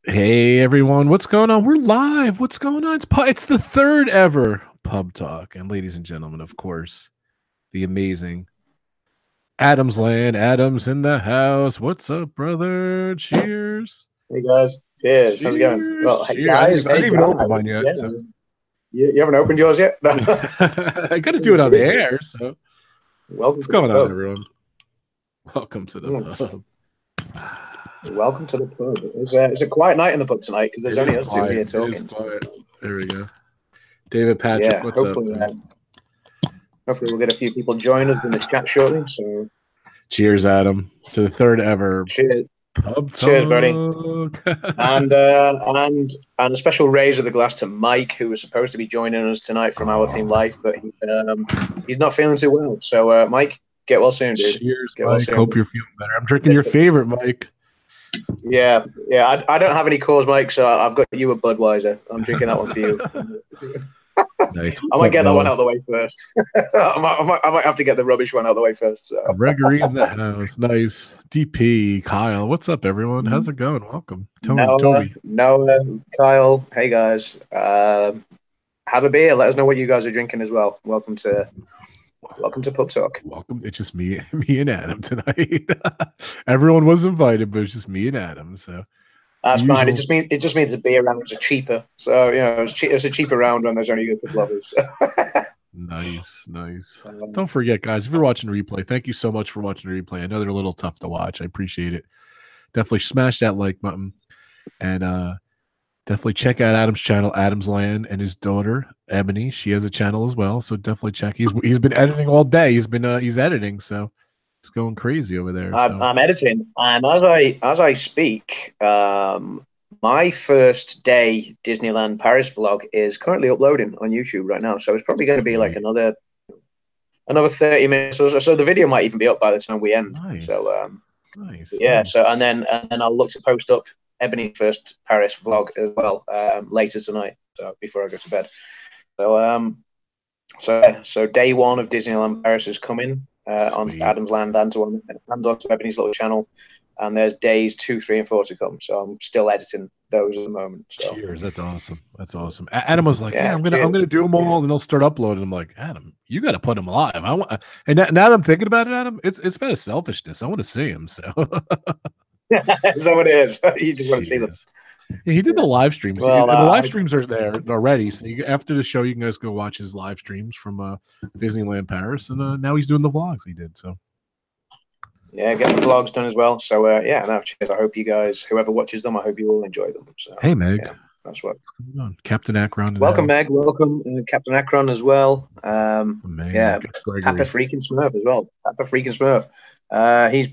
Hey everyone, what's going on? We're live. What's going on? It's the third ever pub talk, and ladies and gentlemen, of course, the amazing Adams Land. Adams in the house. What's up, brother? Cheers. Hey guys, cheers. How's it going? Cheers. Well, hey Cheers. guys, I hey didn't even open guys. mine yet, Yeah, so you haven't opened yours yet? No. I got to do it on the air. So Welcome what's to the going on, pub. everyone? Welcome to the pub. Welcome to the pub. It's a quiet night in the pub tonight because there's It only is us two quiet. here It talking. is quiet. There we go. David Patrick, Yeah, what's up? hopefully we'll get a few people join us in the chat shortly. So Cheers, Adam, to the third ever cheers, pub talk. cheers, buddy. and a special raise of the glass to Mike, who was supposed to be joining us tonight from Our Theme Life, but he's not feeling too well. So Mike, get well soon, dude. Cheers, get Mike. well soon. Hope you're feeling better. I'm drinking your favorite, Mike. Yeah. I don't have any cause, Mike, so I've got you a Budweiser. I'm drinking that one for you. Nice. I might get that one out of the way first. I might have to get the rubbish one out of the way first. So. Gregory in the house. Nice. DP, Kyle. What's up, everyone? How's it going? Welcome. Toby. Noah, Kyle. Hey, guys. Have a beer. Let us know what you guys are drinking as well. Welcome to Pub Talk. Welcome. It's just me and Adam tonight. Everyone was invited, but it's just me and Adam. So that's fine. It just means the beer rounds are cheaper. So it's a cheaper round when there's only a couple of us. Nice. Don't forget, guys, if you're watching replay, thank you so much for watching the replay. I know they're a little tough to watch. I appreciate it. Definitely smash that like button, and definitely check out Adam's channel, Adams Land, and his daughter Ebony. She has a channel as well, so definitely check. He's been editing all day. He's editing, so it's going crazy over there. I'm editing, and as I speak, my first day Disneyland Paris vlog is currently uploading on YouTube right now. So it's probably going to be like another 30 minutes or so. So the video might even be up by the time we end. Nice. So nice. Yeah. So and then I'll look to post up Ebony's first Paris vlog as well later tonight. So before I go to bed. So day one of Disneyland Paris is coming onto Adam's Land and onto Ebony's little channel. And there's days 2, 3, and 4 to come. So I'm still editing those at the moment. So. Cheers! That's awesome. Adam was like, "Yeah, I'm gonna do them all, and I'll start uploading." I'm like, Adam, you got to put them live. And now that I'm thinking about it, Adam, it's been a selfishness. I want to see him. So is that what it is? You just want to see them. Yeah, he did the live streams. Well, the live streams are there already. So after the show, you can guys go watch his live streams from Disneyland Paris, and now he's doing the vlogs he did. So. Yeah, get the vlogs done as well. So cheers. I hope you guys, whoever watches them, I hope you all enjoy them. So, hey, Meg. Yeah, that's what. What's going on? Captain Akron. Welcome, Meg. Welcome, Captain Akron as well. Meg, yeah, Papa freaking Smurf as well. Papa freaking Smurf.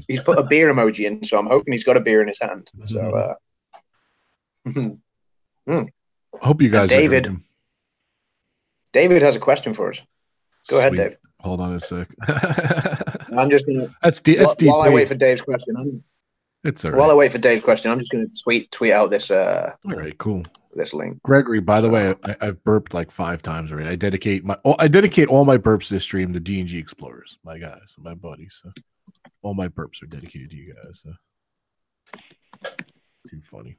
He's put a beer emoji in, so I'm hoping he's got a beer in his hand. So, hope you guys. David has a question for us. Go ahead, Dave. Hold on a sec. I'm just gonna. That's while I wait for Dave's question. It's all right. While I wait for Dave's question, I'm just gonna tweet out this. All right, cool. This link. Gregory, by the way, I've burped like 5 times already. I dedicate all my burps this stream to D&G Explorers, my guys, my buddies. So all my burps are dedicated to you guys. So. Too funny.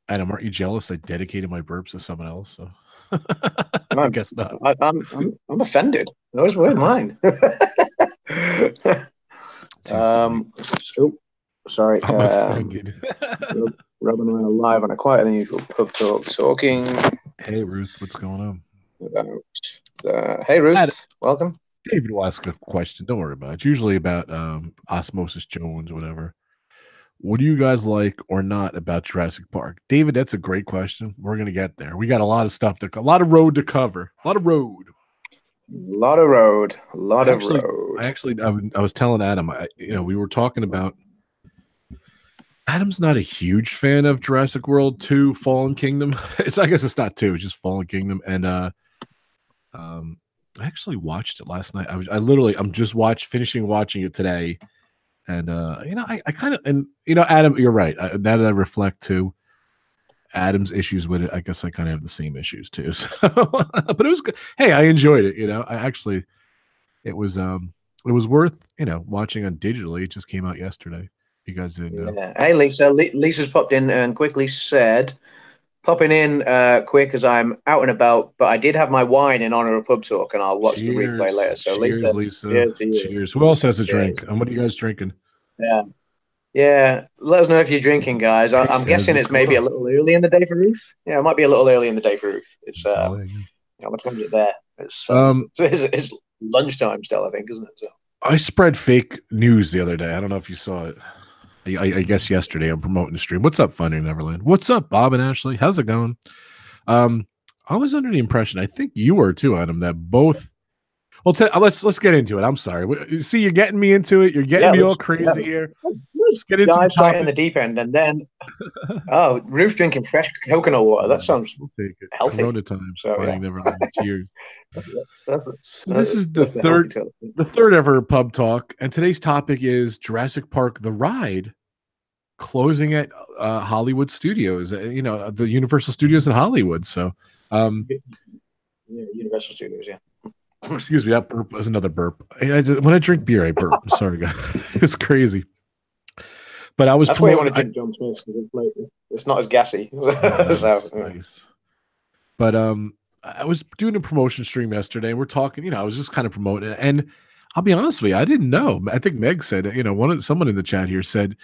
Adam, aren't you jealous? I dedicated my burps to someone else. So. I guess not. I'm offended. Those were mine. Sorry. I'm offended. Rob and I are live on a quieter than usual pub talk talking. Hey Ruth, what's going on? Hey Ruth, welcome. David will ask a question. Don't worry about it. It's usually about Osmosis Jones, whatever. What do you guys like or not about Jurassic Park? David, that's a great question. We're going to get there. We got a lot of stuff a lot of road to cover. A lot of road. I was telling Adam, we were talking about Adam's not a huge fan of Jurassic World 2 Fallen Kingdom. I guess it's not 2, it's just Fallen Kingdom. And I actually watched it last night. I'm just finishing watching it today. And I kind of, and Adam, you're right. Now that I reflect too, Adam's issues with it, I guess I kind of have the same issues too. So, but it was good. Hey, I enjoyed it. It was worth watching on digitally. It just came out yesterday. You guys didn't know. Yeah. Hey, Lisa. Lisa's popped in and quickly said, popping in quick as I'm out and about, but I did have my wine in honor of pub talk, and I'll watch the replay Cheers. later. So, Cheers, Lisa, Lisa. cheers to you. Cheers. Who else has a drink? Cheers. And what are you guys drinking? Yeah. Yeah. Let us know if you're drinking, guys. Hey, I'm Sez, guessing what's it's going maybe a on? little early in the day for Ruth. Yeah, it might be a little early in the day for Ruth. It's, It's late, yeah. what time is it there? It's, Um, it's lunchtime still, I think, isn't it? So. I spread fake news the other day. I don't know if you saw it. I guess yesterday I'm promoting the stream. What's up, Funny Neverland? What's up, Bob and Ashley? How's it going? I was under the impression, I think you were too, Adam, that both. Well, let's get into it. I'm sorry. See, you're getting me into it. You're getting me all crazy here. Let's get into dive the straight topic. in the deep end, and then Ruth's drinking fresh coconut water. That sounds healthy. Corona time. So, Funny Neverland. Cheers. This is the third ever pub talk, and today's topic is Jurassic Park: The Ride closing at Hollywood Studios. The Universal Studios in Hollywood. So, Universal Studios. Yeah. Excuse me, that burp was another burp. When I drink beer, I burp. I'm sorry, guys. It's crazy. But I was. That's why you want to drink John Smith's, because it's not as gassy. Nice. But I was doing a promotion stream yesterday, and we're talking. I was just kind of promoting it, and I'll be honest with you, I didn't know. I think Meg said, someone in the chat here said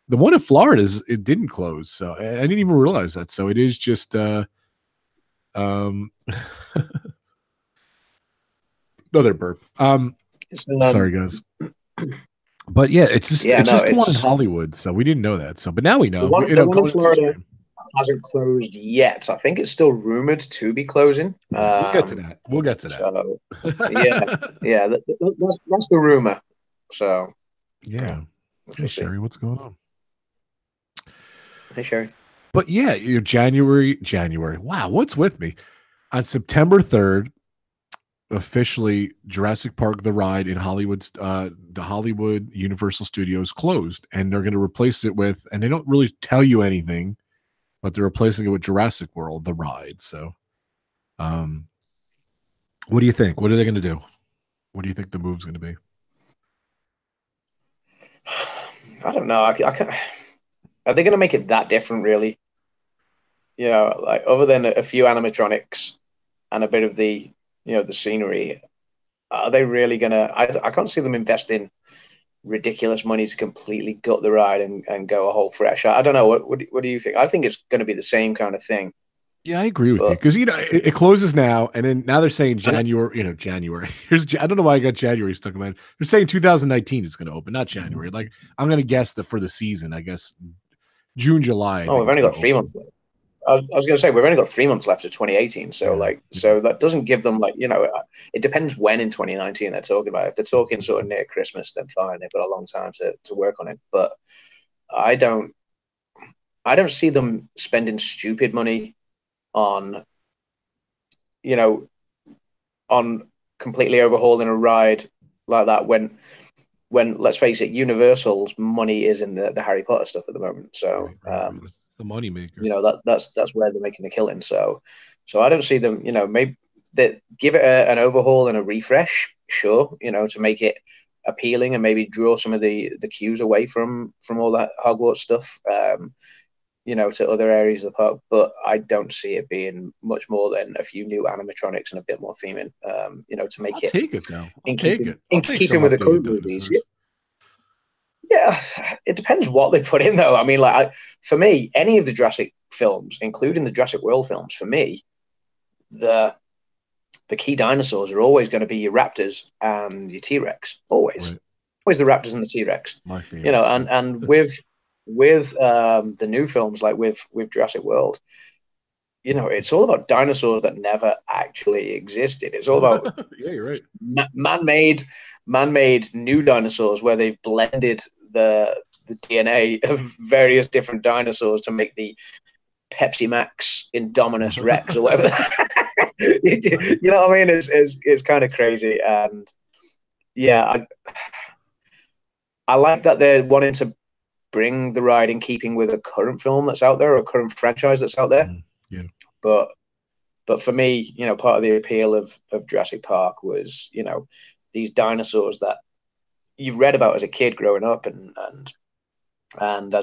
the one in Florida it didn't close, so I didn't even realize that. So it is just another burp. Sorry, guys. But yeah, it's just the one in Hollywood, so we didn't know that. So, but now we know. The one in Florida hasn't closed yet. I think it's still rumored to be closing. We'll get to that. So, yeah. That's the rumor. So yeah. Hey, Sherry, what's going on? Hey, Sherry. But yeah, January. Wow, what's with me? On September 3rd, officially Jurassic Park: The Ride in Hollywood's the Hollywood Universal Studios closed, and they're going to replace it with, and they don't really tell you anything, but they're replacing it with Jurassic World: The Ride. So, what do you think? What are they going to do? What do you think the move's going to be? I don't know. I can't. Are they going to make it that different, really? Like other than a few animatronics and a bit of the the scenery, are they really gonna? I can't see them investing ridiculous money to completely gut the ride and go a whole fresh. I don't know. What do you think? I think it's going to be the same kind of thing. Yeah, I agree with you, because it closes now, and now they're saying January. January. I don't know why I got January stuck in my head. They're saying 2019 it's going to open, not January. Like, I'm going to guess that for the season, I guess June, July. Oh, we've only got 3 months left. I was going to say we've only got 3 months left of 2018, so so that doesn't give them it depends when in 2019 they're talking about. If they're talking sort of near Christmas, then fine, they've got a long time to work on it. But I don't see them spending stupid money on on completely overhauling a ride like that when let's face it, Universal's money is in the Harry Potter stuff at the moment. So the money maker. That's where they're making the killing. So I don't see them. Maybe they give it an overhaul and a refresh, sure. To make it appealing and maybe draw some of the cues away from all that Hogwarts stuff. To other areas of the park, but I don't see it being much more than a few new animatronics and a bit more theming. To make I'll take it now. In keeping with the current movies. Yeah, it depends what they put in, though. I mean, for me, any of the Jurassic films, including the Jurassic World films, for me, the key dinosaurs are always going to be your raptors and your T-Rex. Always the raptors and the T-Rex. My favorite. And with the new films, like with Jurassic World, it's all about dinosaurs that never actually existed. It's all about yeah, you're right. Man-made new dinosaurs where they've blended the DNA of various different dinosaurs to make the Pepsi Max Indominus Rex or whatever. You know what I mean? It's kind of crazy, and yeah, I like that they're wanting to bring the ride in keeping with a current film that's out there or a current franchise that's out there. Yeah. But for me, part of the appeal of Jurassic Park was, these dinosaurs that you've read about as a kid growing up and and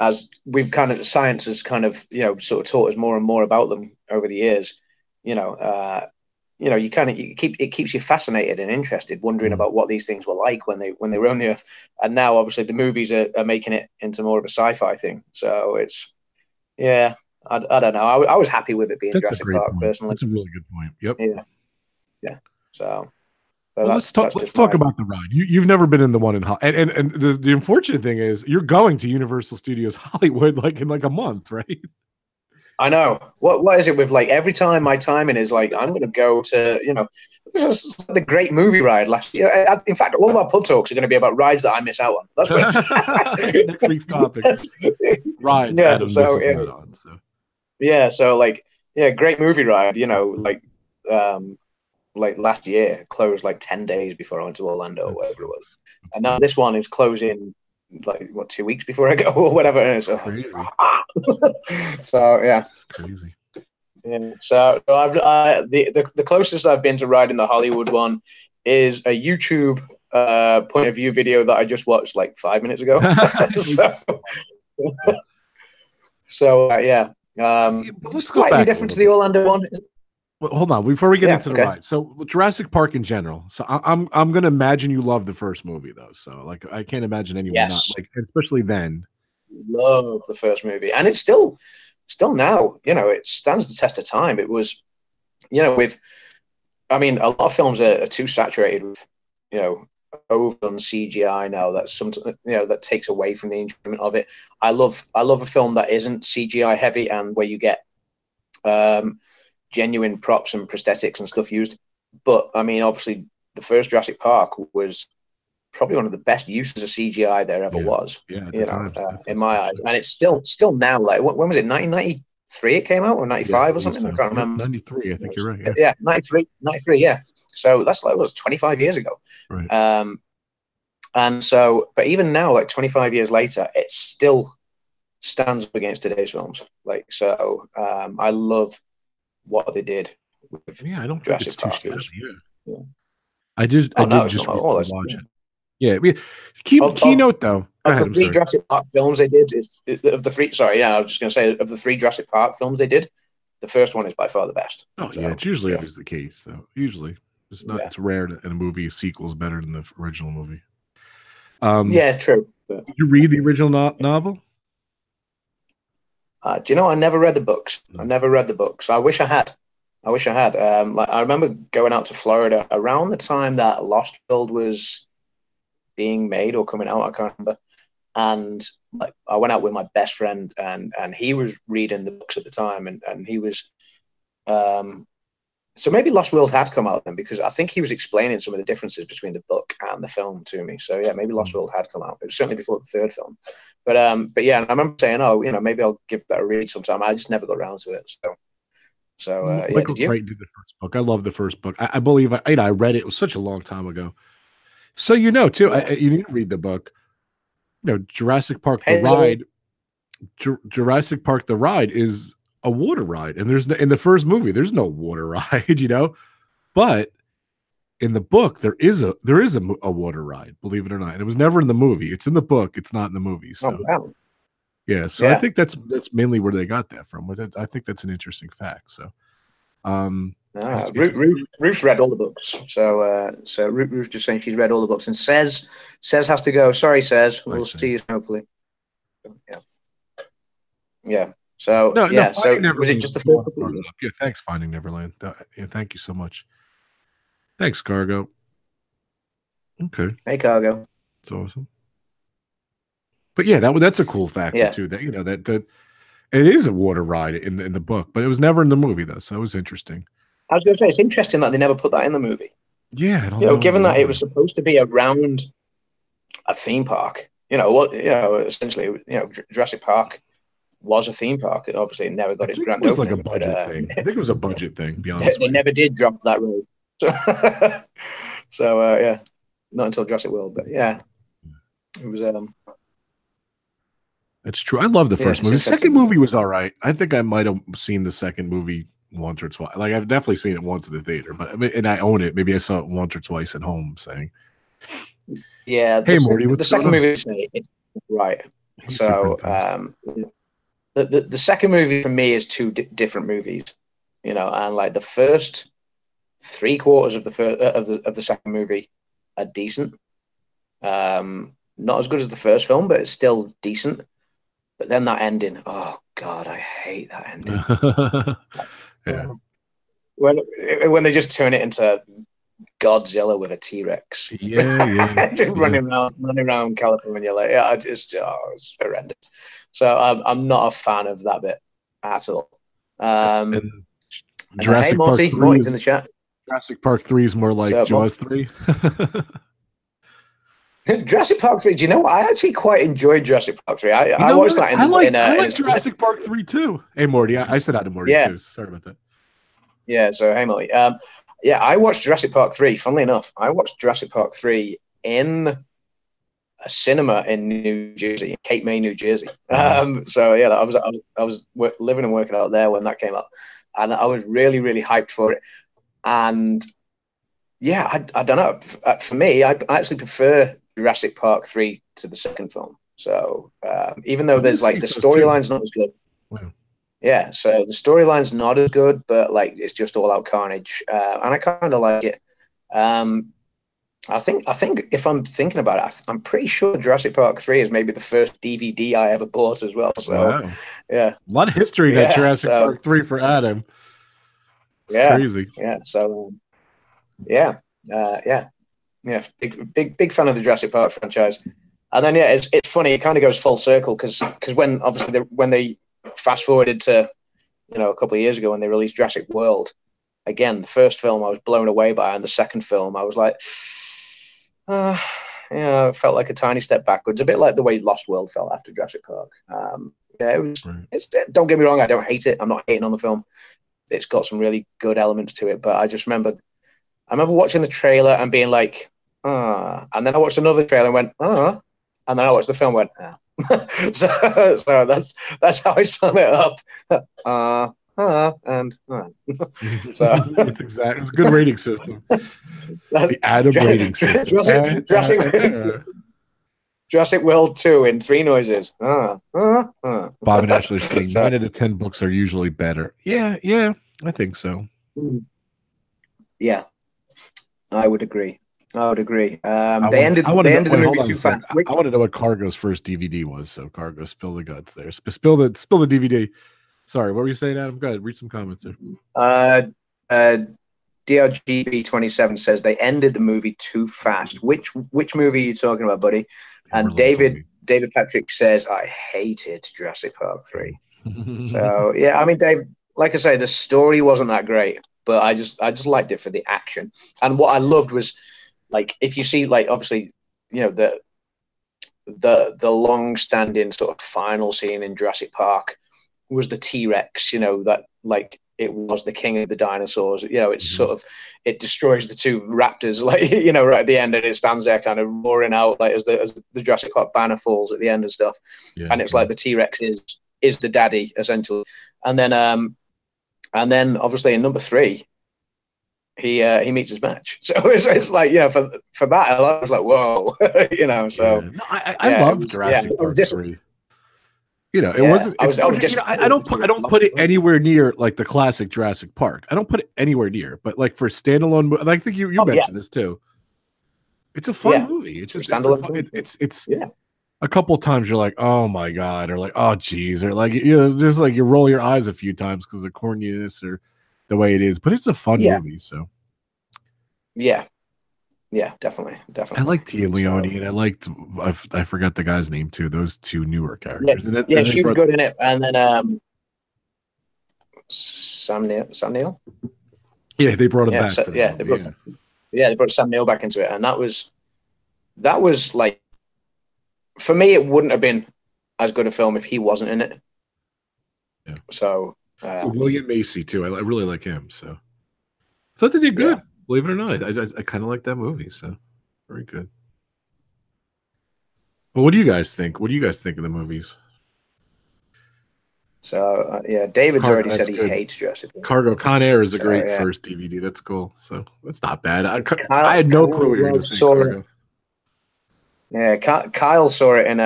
as we've kind of science has kind of sort of taught us more and more about them over the years, it keeps you fascinated and interested, wondering about what these things were like when they roam the earth. And now, obviously, the movies are making it into more of a sci-fi thing. So it's I don't know. I was happy with it being That's Jurassic a great Park point. personally. That's a really good point. Yep. Yeah. So. Well, let's talk about the ride. You've never been in the one in Hollywood, and the unfortunate thing is you're going to Universal Studios Hollywood like in like a month, right? I know. What is it with like every time my timing is like I'm going to go to the great movie ride last year. In fact, all of our pub talks are going to be about rides that I miss out on. That's what next week's topic. Rides. Yeah. Adam misses out on. So great movie ride. Like last year closed like 10 days before I went to Orlando or whatever it was. And now this one is closing like 2 weeks before I go or whatever. And so crazy. So yeah, it's crazy. Yeah. So I've the closest I've been to riding the Hollywood one is a YouTube point of view video that I just watched like 5 minutes ago. Yeah. Let's go slightly back different to the Orlando one. Well, hold on before we get into the ride. So Jurassic Park in general. So I'm going to imagine you love the first movie though. So like I can't imagine anyone not like, especially then. Love the first movie, and it's still now. It stands the test of time. It was, a lot of films are too saturated with, overdone CGI now. That that takes away from the enjoyment of it. I love a film that isn't CGI heavy and where you get genuine props and prosthetics and stuff used. But I mean, obviously, the first Jurassic Park was probably one of the best uses of CGI there ever was. Yeah, in my eyes, and it's still now. Like, when was it? 1993 it came out, or 95 or something? I can't remember. 93, I think you're right. Yeah, 93. Yeah. So that's like, it was 25 years ago. Right. And so, but even now, like 25 years later, it still stands up against today's films. Like, so, I love what they did with I don't Jurassic think it's too Park. shabby. I did just watch it. Yeah, keynote though. Of the three Jurassic Park films they did, I was just going to say, of the three Jurassic Park films they did, the first one is by far the best. Oh, so, yeah, it's usually always the case. So usually, it's not. It's rare that in a movie a sequel is better than the original movie. Yeah, true. Did you read the original novel? Do you know? I never read the books. I wish I had. I remember going out to Florida around the time that Lost World was being made or coming out. I can't remember. And like, I went out with my best friend, and he was reading the books at the time, and he was. So maybe Lost World had come out then, because I think he was explaining some of the differences between the book and the film to me. So yeah, maybe Lost World had come out. It was certainly before the third film. But yeah, and I remember saying, maybe I'll give that a read sometime. I just never got around to it. So Michael Crichton did the first book. I love the first book. I believe I read it. It was such a long time ago. So too, you need to read the book. Jurassic Park the Ride. Jurassic Park the Ride is a water ride, and in the first movie there's no water ride, but in the book there is a water ride, believe it or not, and it was never in the movie. It's in the book, it's not in the movie. So yeah, so I think that's mainly where they got that from. I think that's an interesting fact. So Ruth's read all the books, so Ruth's just saying she's read all the books, and says has to go. Sorry, says we'll see you hopefully. Yeah. So so was it just the first? Yeah, thanks, Finding Neverland. Yeah, thank you so much. Thanks, Cargo. Okay. Hey, Cargo. It's awesome. But yeah, that's a cool factor too. That that it is a water ride in the book, but it was never in the movie though, so it was interesting. I was going to say, it's interesting that they never put that in the movie. Yeah, given that it was supposed to be around a theme park. Essentially, Jurassic Park was a theme park. Obviously, it never got its grand opening. It was like a budget thing. I think it was a budget thing, to be honest. They never did drop that road. So yeah, not until Jurassic World, but yeah, it was. That's true. I love the first movie. The second movie was all right. I think I might have seen the second movie once or twice. Like, I've definitely seen it once in the theater, but and I own it. Maybe I saw it once or twice at home. Yeah, Hey Morty, the what's going second on? movie, it's right. Hey, So Superintendent. the second movie for me is two different movies, and like the first three quarters of the first of the second movie are decent. Not as good as the first film, but it's still decent. But then that ending, oh god, I hate that ending. Yeah. When when they just turn it into Godzilla with a T-Rex, Yeah, yeah, just yeah. running around California, like yeah, it's horrendous. So I'm not a fan of that bit at all. And And then hey, Jurassic Park 3 Morty's in is the chat. Jurassic Park 3 is more like So Jaws 3. Jurassic Park 3. Do you know what? I actually quite enjoyed Jurassic Park 3. You I know watched what? that I in like a Jurassic Park 3 too. Hey Morty, I said hi to Morty yeah, too. So sorry about that. yeah. So hey, Molly. Yeah, I watched Jurassic Park 3. Funnily enough, I watched Jurassic Park 3 in a cinema in New Jersey, Cape May, New Jersey. Wow. So yeah, I was living and working out there when that came out, and I was really really hyped for it. And yeah, I don't know. For me, I actually prefer Jurassic Park 3 to the second film. So even though I'm gonna there's like say the so too. storyline's not as good, Wow. yeah. So the storyline's not as good, but like it's just all out carnage, and I kind of like it. Um, I think if I'm thinking about it, I'm pretty sure Jurassic Park 3 is maybe the first DVD I ever bought as well. So Wow. yeah, A lot of history in that yeah. Jurassic So Park 3 for Adam. It's yeah, crazy. yeah. So yeah, yeah. Yeah, big fan of the Jurassic Park franchise. And then yeah, it's funny. It kind of goes full circle because when obviously when they fast forwarded to a couple of years ago when they released Jurassic World, again the first film I was blown away by, and the second film I was like, uh, it felt like a tiny step backwards, a bit like the way Lost World felt after Jurassic Park. Yeah, it was. Right. Don't get me wrong, I don't hate it. I'm not hating on the film. It's got some really good elements to it, but I remember watching the trailer and being like, and then I watched another trailer and went, and then I watched the film and went, so that's how I sum it up. And so It's a good rating system. that's The Adam rating system. Jurassic World 2 in three noises. Bob and Ashley are saying So 9 out of 10 books are usually better. Yeah, I think so. yeah, I would agree. I They want ended to know. the Wait, movie hold on a too sec. fast. Which I want to know what Cargo's first DVD was. So Cargo, spill the guts there. Spill the DVD. Sorry, what were you saying, Adam? Go ahead, read some comments there. DRGB27 says they ended the movie too fast. Which movie are you talking about, buddy? And David Patrick says I hated Jurassic Park 3. So yeah, I mean, Dave, like I say, the story wasn't that great, but I just liked it for the action. And what I loved was like if you see like obviously the long standing sort of final scene in Jurassic Park was the T-Rex, that like it was the king of the dinosaurs. It's sort of it destroys the two raptors, like right at the end, and it stands there kind of roaring out like as the Jurassic Park banner falls at the end and stuff. Yeah, and it's like the T-Rex is the daddy essentially, and then obviously in number 3 he meets his match. So it's like for that I was like whoa, So no, I love Jurassic Park 3. It wasn't. It's I don't put it anywhere near like the classic Jurassic Park. I don't put it anywhere near. But like for standalone, and I think you mentioned this too. It's a fun movie. It's just it's a couple of times you're like, oh my god, or like, oh geez, or like just like you roll your eyes a few times because of the corniness or the way it is. But it's a fun movie. So yeah, definitely. I like Tia Leone, and I liked I forgot the guy's name too. Those two newer characters. Yeah, she was good in it. And then Sam Neill. Yeah, they brought him back. For they brought Sam Neill back into it, and that was like for me, it wouldn't have been as good a film if he wasn't in it. Yeah. So William Macy too. I really like him. So I thought they did good. Yeah. Believe it or not, I kind of like that movie. So very good. But what do you guys think? What do you guys think of the movies? So David's already said he hates Jurassic Park. Cargo Con Air is a great first DVD. That's cool. So that's not bad. I had no clue what you were going to say. Cargo. Yeah, Kyle saw it in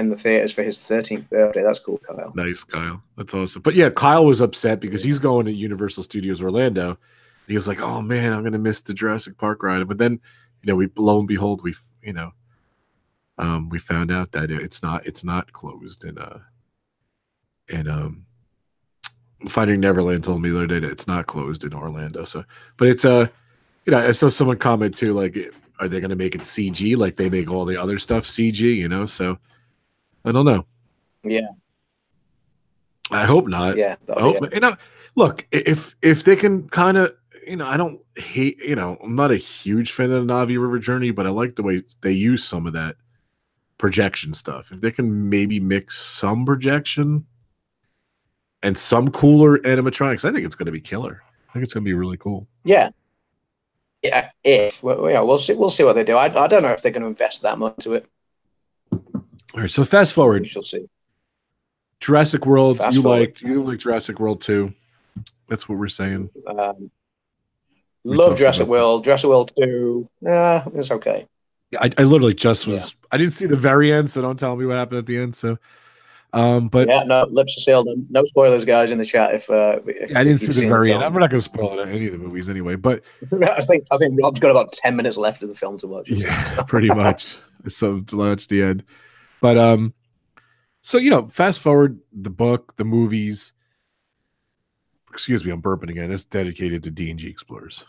the theaters for his 13th birthday. That's cool, Kyle. Nice, Kyle. That's awesome. But yeah, Kyle was upset because he's going to Universal Studios Orlando. He was like, "Oh man, I'm gonna miss the Jurassic Park ride." But then, we lo and behold, we found out that it's not closed. And Finding Neverland told me the other day that it's not closed in Orlando. So, but it's I saw someone comment too, like, are they gonna make it CG like they make all the other stuff CG? So I don't know. Yeah. I hope not. Yeah. I hope, look, if they can kind of, I don't hate, I'm not a huge fan of the Navi River Journey, but I like the way they use some of that projection stuff. If they can maybe mix some projection and some cooler animatronics, I think it's going to be killer. I think it's going to be really cool. Yeah. Yeah. We'll see what they do. I don't know if they're going to invest that much into it. All right. So fast forward. We shall see. Jurassic World. You like Jurassic World too. That's what we're saying. Love Jurassic World. Jurassic World 2. It's okay. I literally just was. I didn't see the very end, so don't tell me what happened at the end. So, but yeah, no, lips are sealed. No spoilers, guys, in the chat. If I didn't see the very end, I'm not going to spoil any of the movies anyway. But I think Rob's got about 10 minutes left of the film to watch. Yeah, pretty much. So to watch the end, but so fast forward the book, the movies. Excuse me, I'm burping again. It's dedicated to D&G Explorers.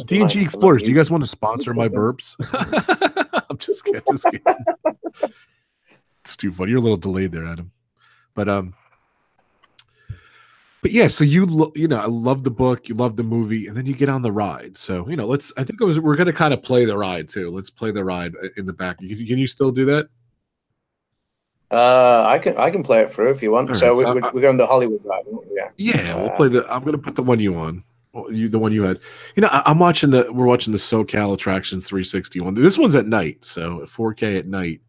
D&G Explorers, do you guys want to sponsor my burps? I'm just kidding. It's too funny. You're a little delayed there, Adam. But yeah, so I love the book, you love the movie, and then you get on the ride. So we're gonna kind of play the ride too. Let's play the ride in the back. Can you still do that? I can play it through if you want. Right, so we're going the Hollywood ride. Yeah, we'll play I'm going to put the one you on. The one you had. We're watching the SoCal Attractions 361. This one's at night, so 4K at night.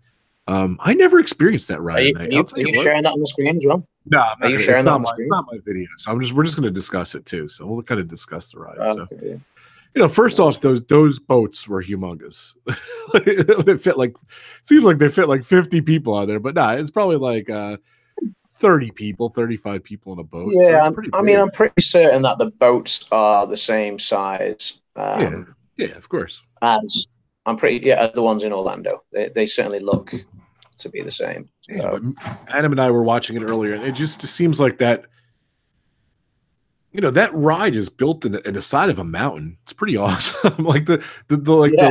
I never experienced that ride at night. Are you sharing that on the screen as well? No, are you sharing that on the screen? It's not my video, so we're just going to discuss it too. So we'll kind of discuss the ride. Okay. First off, those boats were humongous. Seems like they fit like 50 people out there, but it's probably like 30 people, 35 people in a boat. Yeah, so I'm pretty certain that the boats are the same size. Yeah, of course. As the ones in Orlando. They certainly look to be the same. So. Yeah, but Adam and I were watching it earlier, and it just seems like that. That ride is built in the side of a mountain. It's pretty awesome. Like the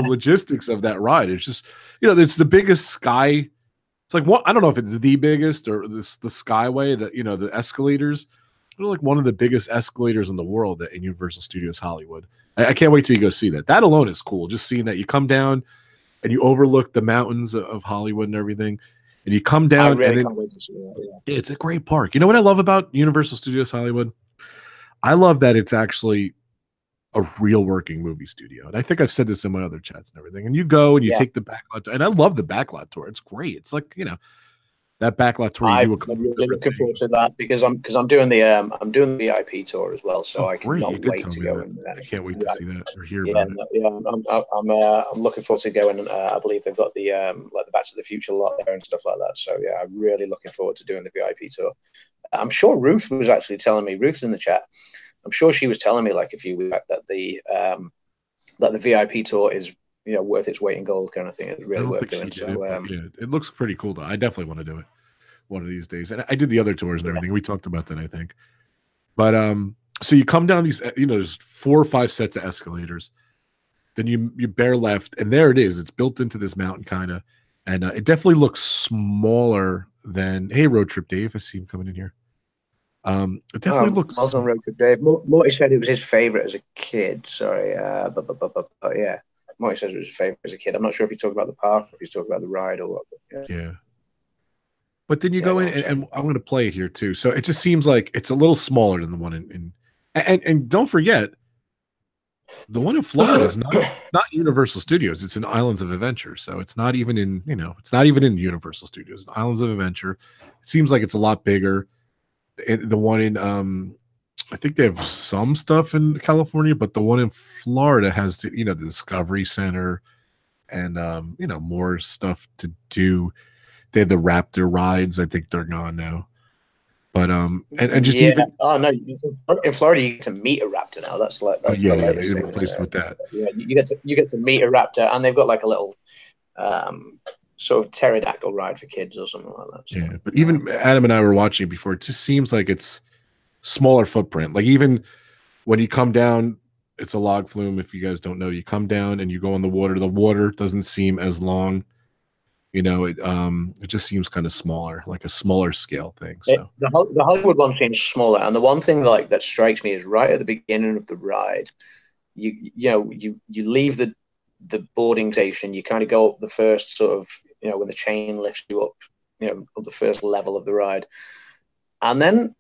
logistics of that ride. It's just, it's the biggest sky. It's like I don't know if it's the biggest or the Skyway, the escalators. They're like one of the biggest escalators in the world in Universal Studios Hollywood. I can't wait till you go see that. That alone is cool. Just seeing that you come down and you overlook the mountains of Hollywood and everything. And you come down. I really can't wait to see that. Yeah, it's a great park. You know what I love about Universal Studios Hollywood? I love that it's actually a real working movie studio. And I think I've said this in my other chats and everything. And you go and you take the backlot. And I love the backlot tour. It's great. It's like, that backlot tour. I'm really looking forward to that because I'm doing the VIP tour as well. So I cannot wait to go in there. I can't wait to see that or hear about it. Yeah, I'm looking forward to going. I believe they've got the the Back to the Future lot there and stuff like that. So yeah, I'm really looking forward to doing the VIP tour. I'm sure Ruth was actually telling me. Ruth's in the chat. I'm sure she was telling me like a few weeks back that the VIP tour is worth its weight in gold kind of thing. It's really worth doing. So it looks pretty cool though. I definitely want to do it one of these days. And I did the other tours and everything. We talked about that, I think. But so you come down these, there's 4 or 5 sets of escalators. Then you bear left, and there it is. It's built into this mountain kind of, and it definitely looks smaller than. Hey, Road Trip Dave, I see him coming in here. It definitely looks. Also, Road Trip Dave. Morty said it was his favorite as a kid. Sorry, yeah. Morty says it was his favorite as a kid. I'm not sure if he's talking about the park, or if he's talking about the ride, or what. Yeah. But then you go in, and I'm going to play it here too. So it just seems like it's a little smaller than the one in and don't forget, the one in Florida is not Universal Studios. It's in Islands of Adventure. So it's not even in, it's not even in Universal Studios. It's Islands of Adventure. It seems like it's a lot bigger. The one in, I think they have some stuff in California, but the one in Florida has the Discovery Center. and more stuff to do. They had the Raptor rides. I think they're gone now. But and just Yeah. even Oh no, in Florida you get to meet a raptor now. That's like oh that's yeah, the yeah, they latest thing. replaced with that. Yeah, you get to meet a raptor, and they've got like a little sort of pterodactyl ride for kids or something like that. So, Yeah, but even Adam and I were watching it before. It just seems like it's smaller footprint. Like even when you come down, it's a log flume. If you guys don't know, you come down and you go in the water. The water doesn't seem as long. It just seems kind of smaller, like a smaller scale thing. So the Hollywood one seems smaller, and the one thing like that strikes me is right at the beginning of the ride, you leave the boarding station, you kind of go up the first sort of when the chain lifts you up, up the first level of the ride, and then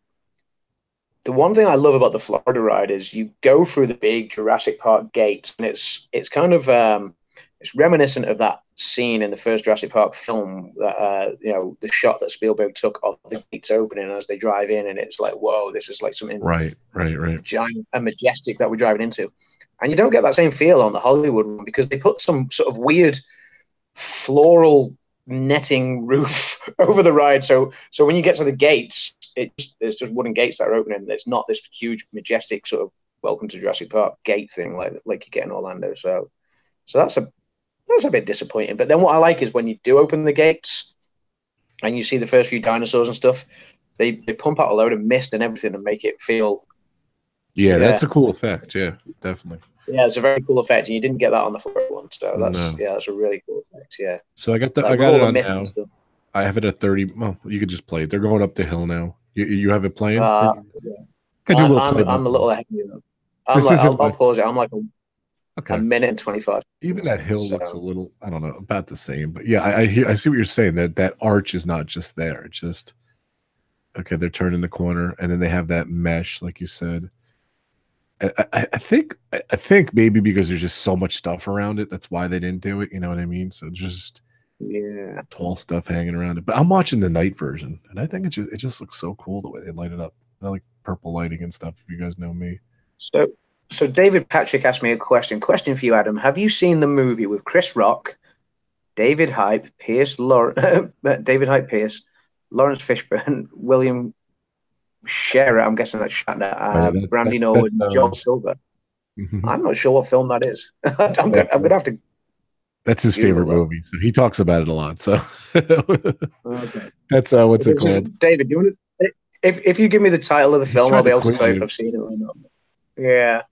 the one thing I love about the Florida ride is you go through the big Jurassic Park gates, and it's kind of it's reminiscent of that scene in the first Jurassic Park film that the shot that Spielberg took of the gates opening as they drive in, and it's like, whoa, this is like something right, giant and majestic that we're driving into. And you don't get that same feel on the Hollywood one because they put some sort of weird floral netting roof over the ride. So when you get to the gates, it's just wooden gates that are opening. It's not this huge, majestic sort of welcome to Jurassic Park gate thing like you get in Orlando. So that's a bit disappointing. But then what I like is when you do open the gates and you see the first few dinosaurs and stuff, they pump out a load of mist and everything and make it feel. Yeah, that's a cool effect. Yeah, definitely. Yeah, it's a very cool effect, and you didn't get that on the Florida one. So that's a really cool effect. Yeah. So I got it on now. I have it at 30. Well, you could just play it. They're going up the hill now. You have it playing? Yeah. I'm a little ahead of you. I'll pause it. I'm like a minute and 25. Even that hill looks a little, I don't know, about the same. But yeah, I see what you're saying. That arch is not just there. It's just okay. They're turning the corner, and then they have that mesh, like you said. I think maybe because there's just so much stuff around it, that's why they didn't do it. You know what I mean? So just tall stuff hanging around it. But I'm watching the night version, and I think it just looks so cool the way they light it up. I like purple lighting and stuff. If you guys know me. So David Patrick asked me a question. Question for you, Adam. Have you seen the movie with Chris Rock, David Hype Pierce, Lawrence Fishburne, William Scherer, I'm guessing that's Shatner, Brandy Norwood, and Joel Silver? I'm not sure what film that is. I'm gonna have to. That's his favorite movie, so he talks about it a lot. So that's what's it called? David, you want to? If you give me the title of the film, I'll be able to tell you if I've seen it or not. Yeah.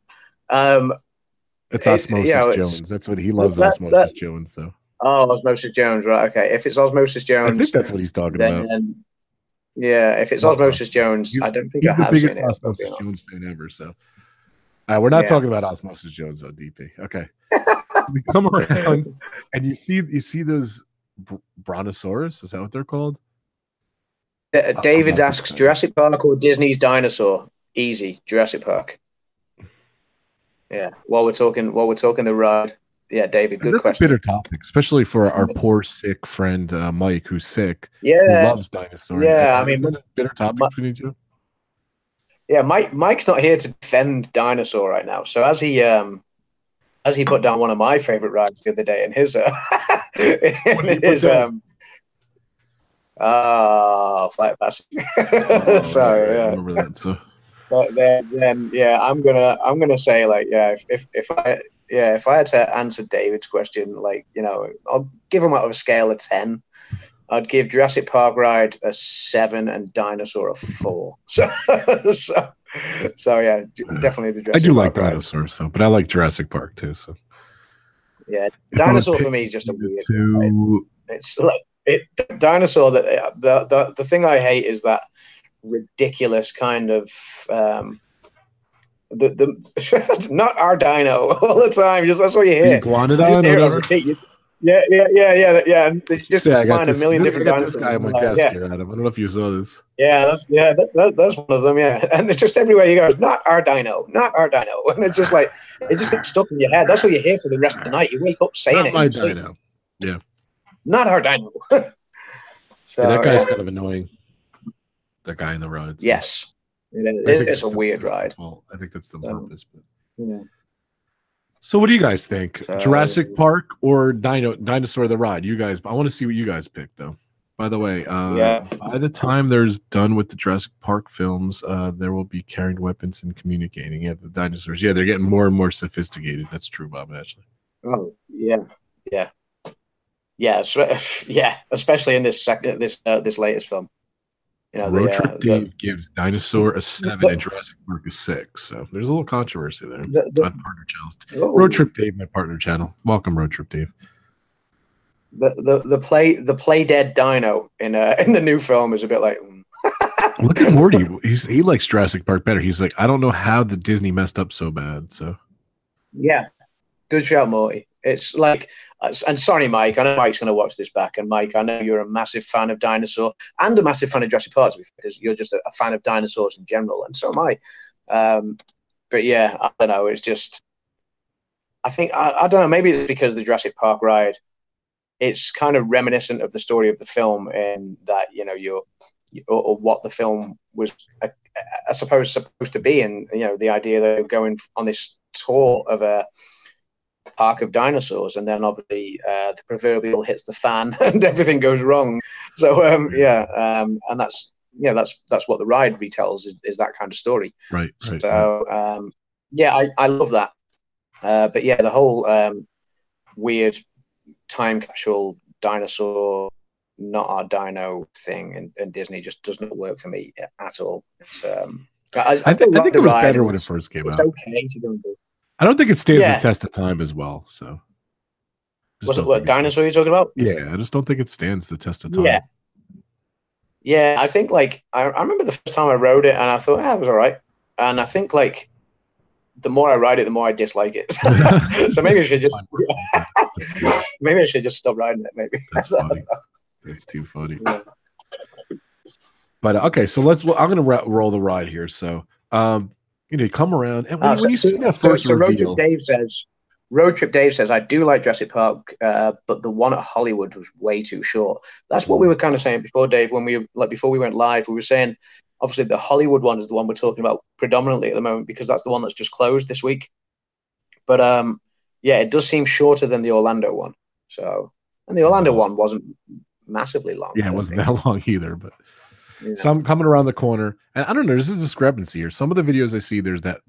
It's Osmosis Jones. That's what he loves. Osmosis Jones. So. Oh, Osmosis Jones, right? Okay. If it's Osmosis Jones, I think that's what he's talking about. Yeah, if it's Osmosis Jones, I don't think he's the biggest Osmosis Jones fan ever. So, we're not talking about Osmosis Jones though, DP. Okay, we come around and you see those brontosaurus. Is that what they're called? David asks Jurassic Park or Disney's dinosaur. Easy, Jurassic Park. Yeah, while we're talking the ride. Yeah, David, good question. That's a bitter topic, especially for our poor sick friend Mike, who's sick. Yeah, who loves dinosaurs. Yeah, I mean, a bitter topic for you two. Yeah, Mike's not here to defend dinosaur right now. So as he put down one of my favorite rides the other day in his Flight Pass. Sorry, yeah. Remember that, so. But then I'm gonna say like if I had to answer David's question, like I'll give him out of a scale of 10. I'd give Jurassic Park ride a 7 and Dinosaur a 4. So yeah, definitely the Jurassic Park. I do like dinosaurs, so, but I like Jurassic Park too. So yeah, Dinosaur for me is just a weird. Right? It's like Dinosaur. That the thing I hate is that ridiculous kind of the not our dino all the time. Just that's what you hear. Iguanodon. Yeah. And they just find a million different dinosaurs. This guy on my desk here, Adam. I don't know if you saw this. Yeah, that's one of them. Yeah, and it's just everywhere you go. Not our dino, and it's just like it just gets stuck in your head. That's what you hear for the rest of the night. You wake up saying not it. My dino. Yeah. Not our dino. So that guy's kind of annoying. The guy in the road. So. Yes, it's a weird ride. I think that's the purpose. But. Yeah. So what do you guys think? So, Jurassic Park or Dinosaur the Ride? You guys, I want to see what you guys pick though. By the way, yeah. by the time there's done with the Jurassic Park films, there will be carrying weapons and communicating. Yeah, the dinosaurs. Yeah, they're getting more and more sophisticated. That's true, Bob and Ashley. Oh, yeah. Yeah. Yeah. Yeah. Especially in this this latest film. You know, Road Trip Dave gives Dinosaur a 7 and Jurassic Park a 6. So there's a little controversy there on partner channels. Road Trip Dave, my partner channel. Welcome, Road Trip Dave. The play dead dino in the new film is a bit like. Look at Morty. He likes Jurassic Park better. He's like, I don't know how the Disney messed up so bad. So yeah, good shout, Morty. It's like, and sorry, Mike. I know Mike's going to watch this back, and Mike, I know you're a massive fan of Dinosaur and a massive fan of Jurassic Park because you're just a fan of dinosaurs in general, and so am I. But yeah, I don't know. It's just, I think I don't know. Maybe it's because the Jurassic Park ride, it's kind of reminiscent of the story of the film, in that or what the film was, I suppose, supposed to be, and the idea that they're going on this tour of a park of dinosaurs, and then obviously the proverbial hits the fan and everything goes wrong. So and that's what the ride retells, is that kind of story. Right. So I love that. But yeah, the whole weird time capsule dinosaur, not our dino thing, and Disney just does not work for me at all. It's I think it was better when it first came out. It's okay to go and do. I don't think it stands the test of time as well. So, was it what dinosaur you're talking about? Yeah, I just don't think it stands the test of time. Yeah. I think I remember the first time I rode it, and I thought, it was all right. And I think the more I ride it, the more I dislike it. So maybe I should just stop riding it. Maybe that's funny. That's too funny. Yeah. But okay, so I'm going to roll the ride here. So. You come around, and when you see that first reveal, Road Trip Dave says, I do like Jurassic Park, but the one at Hollywood was way too short. That's what we were kind of saying before, Dave. Before we went live, we were saying, obviously, the Hollywood one is the one we're talking about predominantly at the moment, because that's the one that's just closed this week. But it does seem shorter than the Orlando one. So, and the Orlando one wasn't massively long. Yeah, it wasn't that long either, but. Yeah. So I'm coming around the corner, and I don't know. There's a discrepancy here. Some of the videos I see, there's that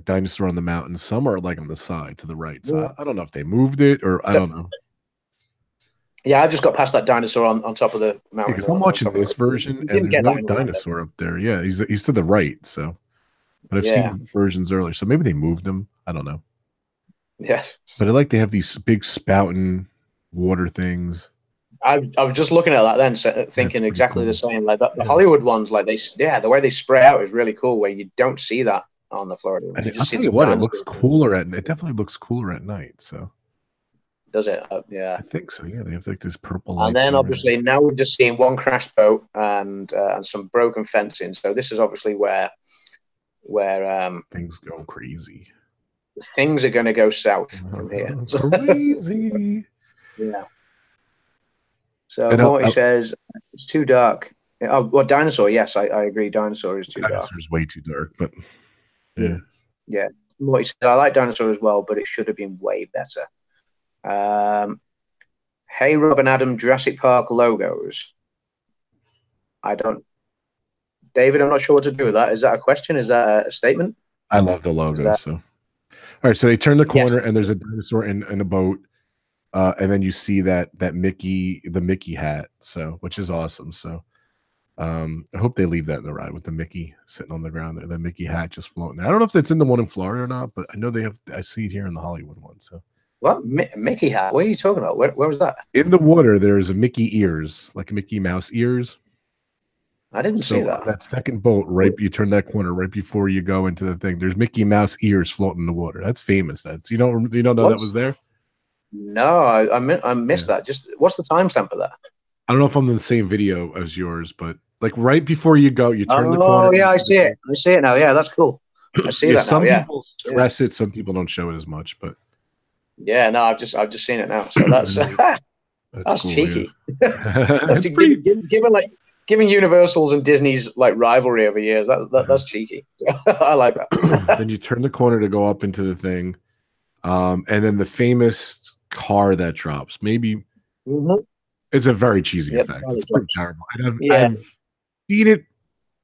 dinosaur on the mountain. Some are on the side to the right. So I don't know if they moved it, or I don't know. Yeah, I just got past that dinosaur on top of the mountain. Because I'm watching this version, and there's no dinosaur up there. Yeah, he's to the right. So, but I've seen versions earlier, so maybe they moved him. I don't know. Yes, but they have these big spouting water things. I was just looking at that then, thinking exactly the same. The Hollywood ones, the way they spray out is really cool. Where you don't see that on the Florida ones. I'll tell you what, it looks cooler it definitely looks cooler at night. So does it? Yeah, I think so. Yeah, they have this purple. And then obviously now we're just seeing one crashed boat and some broken fencing. So this is obviously where things go crazy. Things are going to go south from here. Crazy. Yeah. So Morty says it's too dark. Oh, well, dinosaur. Yes, I agree. Dinosaur is too dark. Dinosaur is way too dark, but yeah. Yeah. Morty says I like Dinosaur as well, but it should have been way better. Hey, Rob and Adam, Jurassic Park logos. David, I'm not sure what to do with that. Is that a question? Is that a statement? I love the logo. So, all right. So they turn the corner, and there's a dinosaur in a boat. And then you see the Mickey hat, so which is awesome. So I hope they leave that in the ride with the Mickey sitting on the ground there, the Mickey hat just floating there. I don't know if it's in the one in Florida or not, but I know I see it here in the Hollywood one. So what Mickey hat? What are you talking about? Where was that? In the water, there's a Mickey ears, like Mickey Mouse ears. I didn't see that. That second boat, right? You turn that corner right before you go into the thing. There's Mickey Mouse ears floating in the water. That's famous. You don't know that was there. No, I missed that. Just what's the timestamp of that? I don't know if I'm in the same video as yours, but right before you go, you turn the corner. Oh yeah, I see it. I see it now. Yeah, that's cool. I see that some now. People stress it. Some people don't show it as much, but yeah, no, I've just seen it now. So that's that's cool, cheeky. Yeah. Given giving Universal's and Disney's like rivalry over years. That's cheeky. I like that. Then you turn the corner to go up into the thing, and then the famous car that drops. Maybe it's a very cheesy effect. It's pretty terrible. I've seen it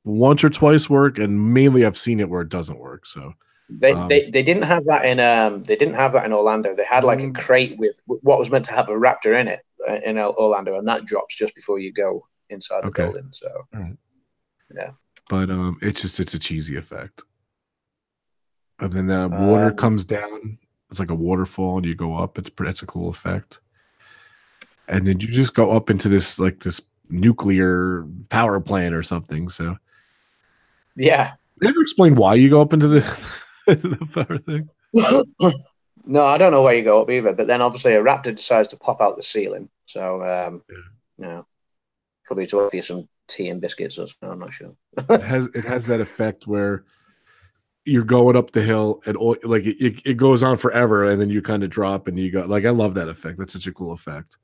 once or twice work, and mainly I've seen it where it doesn't work. So they didn't have that in Orlando. They had like a crate with what was meant to have a raptor in it in Orlando, and that drops just before you go inside the building. So yeah, but it's a cheesy effect. And then the water comes down. It's like a waterfall, and you go up. It's a cool effect. And then you just go up into this nuclear power plant or something. So yeah, they never explain why you go up into the power thing. No, I don't know where you go up either. But then obviously a raptor decides to pop out the ceiling. So probably to offer you some tea and biscuits or something. I'm not sure. it has that effect where you're going up the hill and it goes on forever, and then you kind of drop and you go I love that effect. That's such a cool effect.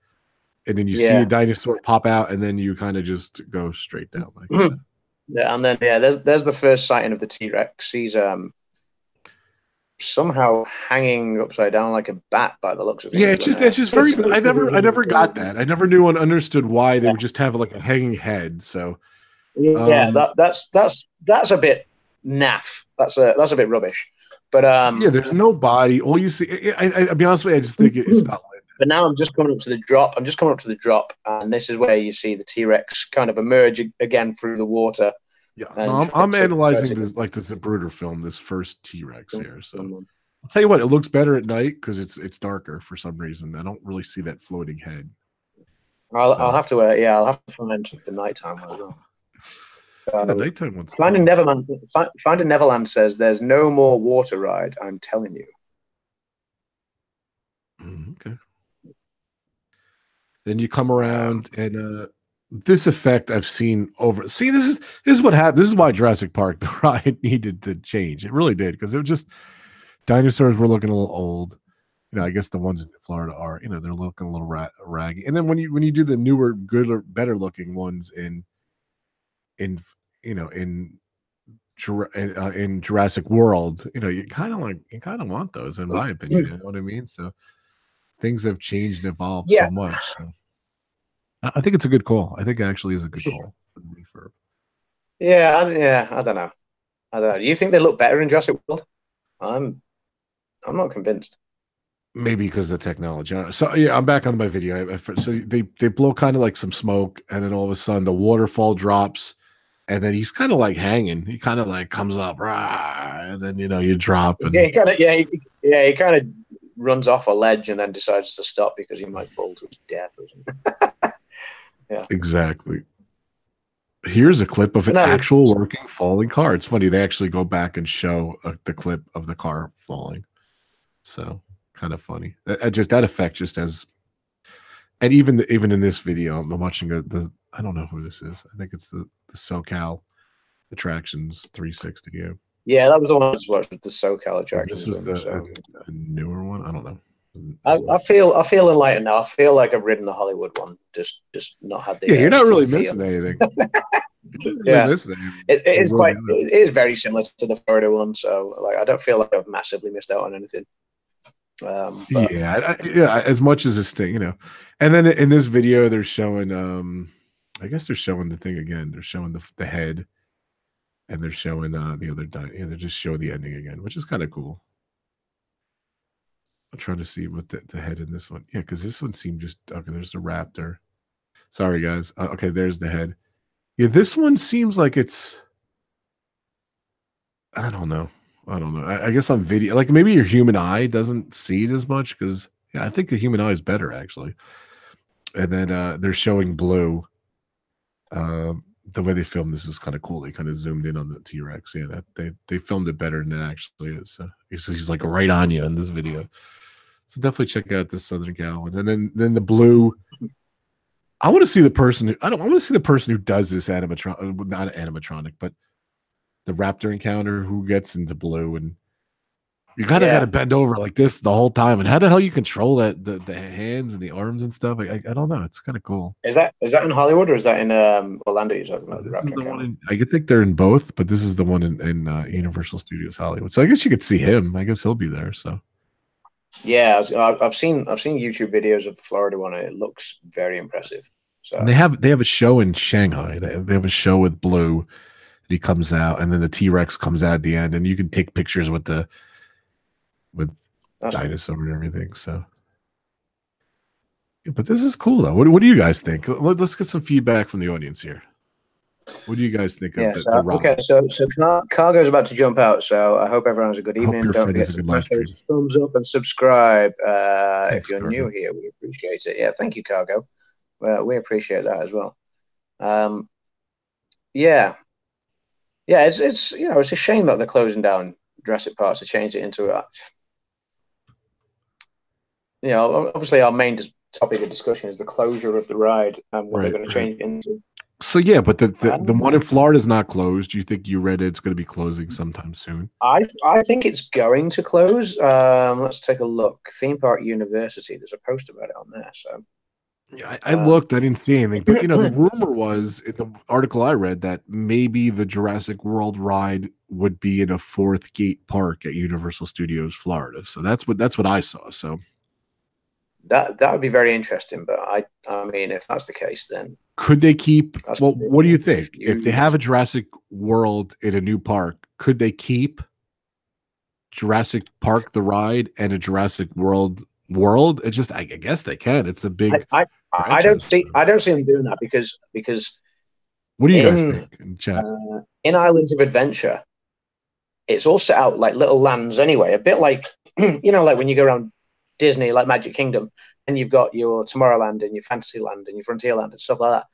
And then you see a dinosaur pop out, and then you kind of just go straight down like that. Yeah, and then there's the first sighting of the T-Rex. He's somehow hanging upside down like a bat by the looks of it. Yeah, it's just very. I never got that. I never knew and understood why they would just have like a hanging head. So that's a bit naff. That's a bit rubbish. But there's no body. All you see. I'll be honest with you. I just think it's not. But now I'm just coming up to the drop. And this is where you see the T-Rex kind of emerge again through the water. Yeah, I'm analyzing this like the Zapruder film, this first T-Rex here. So I'll tell you what, it looks better at night because it's darker for some reason. I don't really see that floating head. I'll have to find the nighttime one as well. The nighttime one's Finding Neverland says there's no more water ride. I'm telling you. Okay. Then you come around, and this effect I've seen over. See, this is what happened. This is why Jurassic Park, the ride, needed to change. It really did, because it was just dinosaurs were looking a little old. I guess the ones in Florida are, they're looking a little raggy. And then when you do the newer, good or better looking ones in Jurassic World, you kind of want those, in my opinion. You know what I mean? So things have changed and evolved so much. So I think it's a good call. I think it actually is a good call for the refurb. I don't know. Do you think they look better in Jurassic World? I'm not convinced. Maybe because of the technology. So I'm back on my video. So they blow kind of like some smoke, and then all of a sudden the waterfall drops, and then he's kind of like hanging. He kind of like comes up, and then you drop. And he kind of runs off a ledge and then decides to stop because he might fall to his death or something. Yeah, exactly. Here's a clip of an actual working falling car. It's funny, they actually go back and show the clip of the car falling. So kind of funny. That effect just has, and even in this video, I'm watching the I don't know who this is. I think it's the SoCal Attractions 360. Yeah, that was the one I just watched with the SoCal Attractions. This is a newer one. I don't know. I feel enlightened now. I feel like I've ridden the Hollywood one. Just not had the. Yeah, you're not really missing anything. It is very similar to the Florida one. So I don't feel like I've massively missed out on anything. As much as this thing, and then in this video they're showing I guess they're showing the thing again. They're showing the head, and they're showing the other they just show the ending again, which is kind of cool. I'm trying to see what the head in this one. Yeah, because this one seemed just okay. There's the raptor. Sorry, guys. Okay, there's the head. Yeah, this one seems like it's. I don't know. I guess on video, like maybe your human eye doesn't see it as much because I think the human eye is better actually. And then they're showing Blue. The way they filmed this was kind of cool. They kind of zoomed in on the T-Rex. Yeah, that they filmed it better than it actually is. He's like right on you in this video. So definitely check out this Southern Cal one. And then the Blue. I want to see the person. I want to see the person who does this animatronic, not animatronic, but the raptor encounter who gets into Blue, and You kind of got to Yeah. bend over like this the whole time. And how the hell you control that the hands and the arms and stuff? I don't know. It's kind of cool. Is that in Hollywood or is that in Orlando? You're talking about the This is Raccoon the one County. in. I could think they're in both, but this is the one in Universal Studios Hollywood. So I guess you could see him. I guess he'll be there. So Yeah, I've seen YouTube videos of the Florida one, and it looks very impressive. and So they have a show in Shanghai. They have a show with Blue. He comes out, and then the T Rex comes out at the end, and you can take pictures with that's cool. dinosaur and everything. So, yeah, but this is cool though. What do you guys think? Let's get some feedback from the audience here. What do you guys think of Yeah. the So okay. ride? So Cargo's about to jump out. So I hope everyone has a good I hope evening. your Don't friend has forget a to good live smash stream. those thumbs up and subscribe if Thanks, you're new Cargo. here. We appreciate it. Yeah. Thank you, Cargo. We appreciate that as well. Um, yeah. Yeah. It's a shame that they're closing down Jurassic Park to change it into a. Obviously our main topic of discussion is the closure of the ride and what they're Right, going to right. change it into. So yeah, but the Um, one in Florida is not closed. Do you think you read it's going to be closing sometime soon? I think it's going to close. Let's take a look. Theme Park University. There's a post about it on there. So, Yeah, I um, looked. I didn't see anything, but the rumor was in the article I read that maybe the Jurassic World ride would be in a fourth gate park at Universal Studios Florida. So that's what I saw. So that would be very interesting. But I mean, if that's the case, then could they keep? that's Well, going to be what do you a think? If they have huge. a Jurassic World in a new park, could they keep Jurassic Park the ride and a Jurassic World? It just I guess they can. It's a I, big I I don't franchise. see I don't see them doing that because What do you guys in think in chat? in Islands of Adventure, it's all set out like little lands anyway. A bit like like when you go around Disney, like Magic Kingdom, and you've got your Tomorrowland and your Fantasyland and your Frontierland and stuff like that.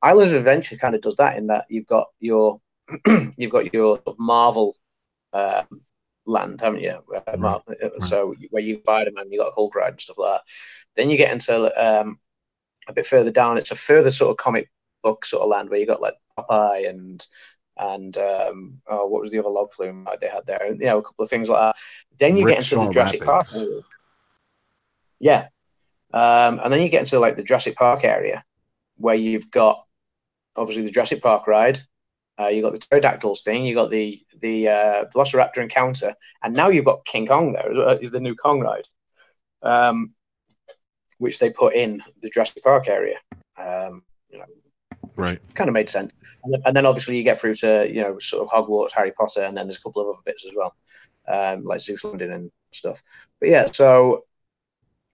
Islands of Adventure kind of does that in that you've got your you've got your sort of Marvel uh, land, haven't you? Right, right, So where you Spider-Man, you got Hulk ride and stuff like that. Then you get into a bit further down. It's a further sort of comic book sort of land where you got like Popeye and what was the other log flume they had there? And, a couple of things like that. Then you get into the Rickshaw Jurassic Park Rapids. area. Yeah. And then you get into like the Jurassic Park area where you've got obviously the Jurassic Park ride. You got the pterodactyls thing. You got the Velociraptor encounter, and now you've got King Kong there, the new Kong ride, which they put in the Jurassic Park area. Which Right. kind of made sense. And then obviously you get through to sort of Hogwarts, Harry Potter, and then there's a couple of other bits as well, like Zeus London and stuff. But yeah, so